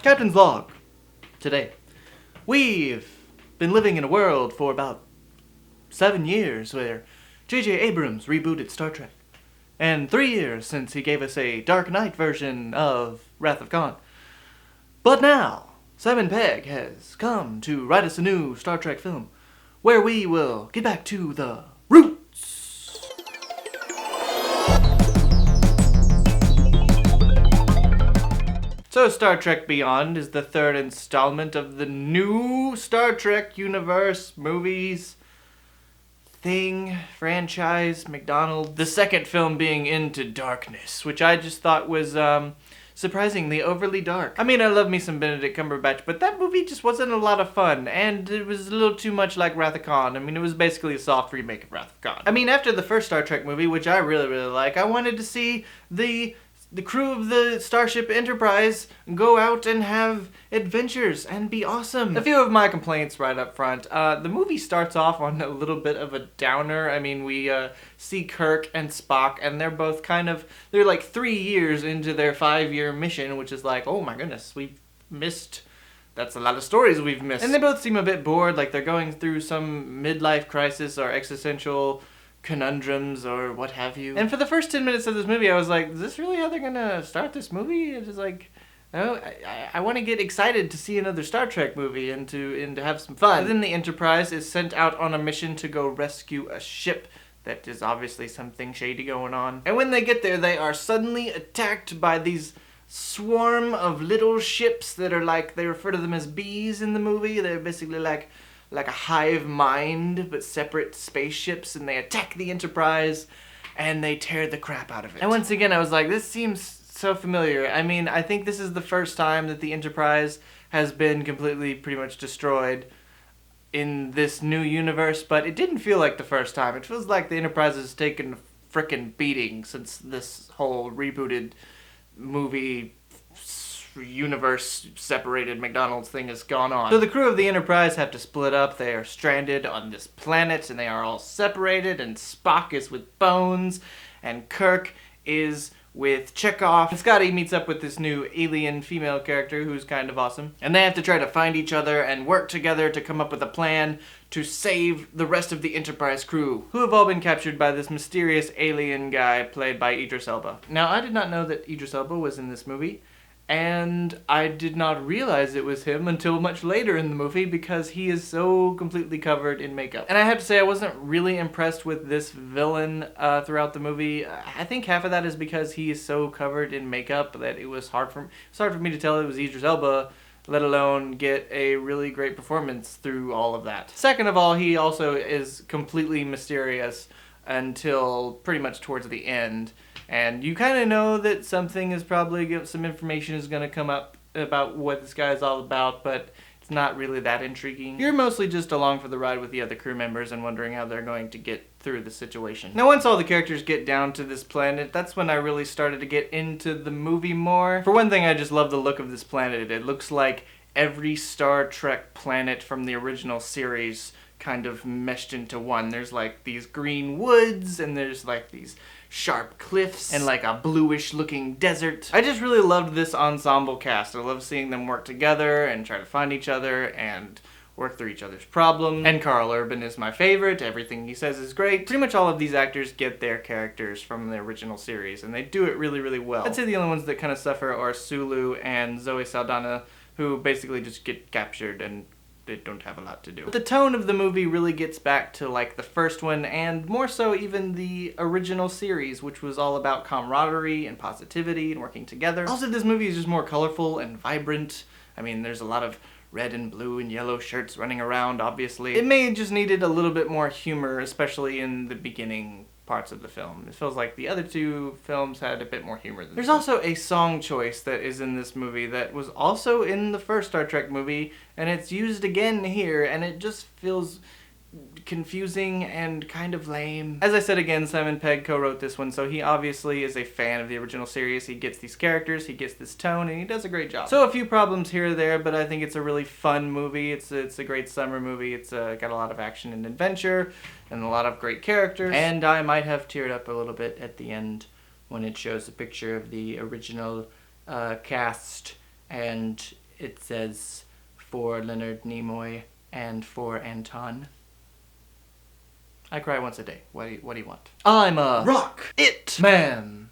Captain's Log. Today. We've been living in a world for about 7 years where J.J. Abrams rebooted Star Trek. And 3 years since he gave us a Dark Knight version of Wrath of Khan. But now, Simon Pegg has come to write us a new Star Trek film where we will get back to the roots. So Star Trek Beyond is the third installment of the new Star Trek universe, movies, thing, franchise, McDonald's. The second film being Into Darkness, which I just thought was surprisingly overly dark. I mean, I love me some Benedict Cumberbatch, but that movie just wasn't a lot of fun, and it was a little too much like Wrath of Khan. I mean, it was basically a soft remake of Wrath of Khan. I mean, after the first Star Trek movie, which I really like, I wanted to see the crew of the Starship Enterprise go out and have adventures and be awesome. A few of my complaints right up front. The movie starts off on a little bit of a downer. I mean, we see Kirk and Spock, and they're both they're like 3 years into their 5-year mission, which is like, oh my goodness, we've missed... That's a lot of stories we've missed. And they both seem a bit bored, like they're going through some midlife crisis or existential conundrums or what have you. And for the first 10 minutes of this movie, I was like, is this really how they're gonna start this movie? It's just like, oh, I want to get excited to see another Star Trek movie and to have some fun. But then the Enterprise is sent out on a mission to go rescue a ship that is obviously something shady going on. And when they get there, they are suddenly attacked by these swarm of little ships that are like, they refer to them as bees in the movie. They're basically like a hive mind, but separate spaceships, and they attack the Enterprise, and they tear the crap out of it. And once again, I was like, this seems so familiar. I mean, I think this is the first time that the Enterprise has been completely pretty much destroyed in this new universe, but it didn't feel like the first time. It feels like the Enterprise has taken a frickin' beating since this whole rebooted movie universe separated McDonald's thing has gone on. So the crew of the Enterprise have to split up. They are stranded on this planet and they are all separated, and Spock is with Bones and Kirk is with Chekhov. And Scotty meets up with this new alien female character who's kind of awesome. And they have to try to find each other and work together to come up with a plan to save the rest of the Enterprise crew, who have all been captured by this mysterious alien guy played by Idris Elba. Now, I did not know that Idris Elba was in this movie, and I did not realize it was him until much later in the movie because he is so completely covered in makeup. And I have to say, I wasn't really impressed with this villain throughout the movie. I think half of that is because he is so covered in makeup that it was hard for me to tell it was Idris Elba, let alone get a really great performance through all of that. Second of all, he also is completely mysterious until pretty much towards the end. And you kind of know that something is probably, some information is going to come up about what this guy is all about, but it's not really that intriguing. You're mostly just along for the ride with the other crew members and wondering how they're going to get through the situation. Now, once all the characters get down to this planet, that's when I really started to get into the movie more. For one thing, I just love the look of this planet. It looks like every Star Trek planet from the original series kind of meshed into one. There's like these green woods, and there's like these sharp cliffs, and like a bluish looking desert. I just really loved this ensemble cast. I love seeing them work together and try to find each other and work through each other's problems. And Karl Urban is my favorite. Everything he says is great. Pretty much all of these actors get their characters from the original series, and they do it really, really well. I'd say the only ones that kind of suffer are Sulu and Zoe Saldana, who basically just get captured and they don't have a lot to do. But the tone of the movie really gets back to like the first one, and more so even the original series, which was all about camaraderie and positivity and working together. Also, this movie is just more colorful and vibrant. I mean, there's a lot of red and blue and yellow shirts running around, obviously. It may have just needed a little bit more humor, especially in the beginning parts of the film. It feels like the other two films had a bit more humor than There's also a song choice that is in this movie that was also in the first Star Trek movie, and it's used again here, and it just feels confusing and kind of lame. As I said again, Simon Pegg co-wrote this one, so he obviously is a fan of the original series. He gets these characters, he gets this tone, and he does a great job. So a few problems here or there, but I think it's a really fun movie. It's a great summer movie. It's got a lot of action and adventure, and a lot of great characters. And I might have teared up a little bit at the end when it shows a picture of the original cast, and it says for Leonard Nimoy and for Anton. I cry once a day. What do you want? I'm a Rock it man.